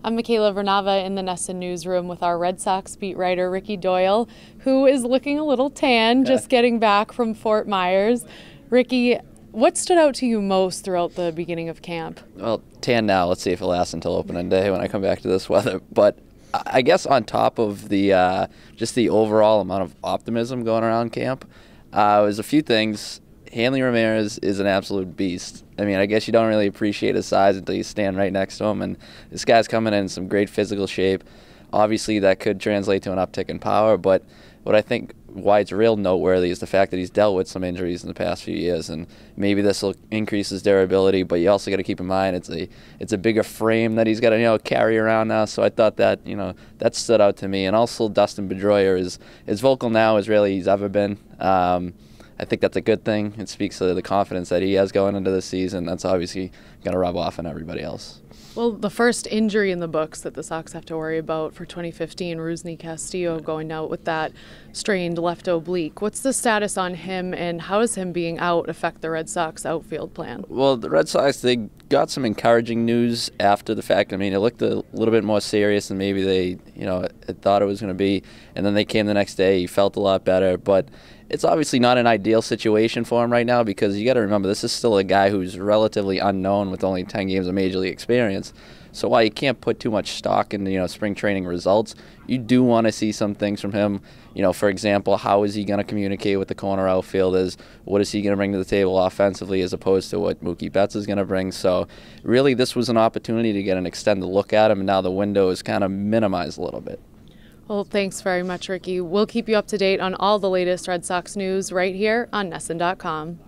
I'm Michaela Vernava in the NESN newsroom with our Red Sox beat writer Ricky Doyle, who is looking a little tan, just getting back from Fort Myers. Ricky, what stood out to you most throughout the beginning of camp? Well, tan now. Let's see if it lasts until opening day when I come back to this weather. But I guess on top of the just the overall amount of optimism going around camp, was a few things. Hanley Ramirez is an absolute beast. I mean, I guess you don't really appreciate his size until you stand right next to him. And this guy's coming in some great physical shape. Obviously, that could translate to an uptick in power. But what I think why it's real noteworthy is the fact that he's dealt with some injuries in the past few years, and maybe this will increase his durability. But you also got to keep in mind it's a bigger frame that he's got to carry around now. So I thought that that stood out to me. And also Dustin Pedroia is as vocal now as really he's ever been. I think that's a good thing. It speaks to the confidence that he has going into the season. That's obviously going to rub off on everybody else. Well, the first injury in the books that the Sox have to worry about for 2015, Rusney Castillo going out with that strained left oblique. What's the status on him, and how does him being out affect the Red Sox outfield plan? Well, the Red Sox, they got some encouraging news after the fact. I mean, it looked a little bit more serious than maybe they thought it was going to be. And then they came the next day. He felt a lot better. But it's obviously not an ideal situation for him right now, because you got to remember this is still a guy who's relatively unknown with only 10 games of major league experience. So while you can't put too much stock into spring training results, you do want to see some things from him. For example, how is he going to communicate with the corner outfielders? What is he going to bring to the table offensively as opposed to what Mookie Betts is going to bring? So really this was an opportunity to get an extended look at him, and now the window is kind of minimized a little bit. Well, thanks very much, Ricky. We'll keep you up to date on all the latest Red Sox news right here on NESN.com.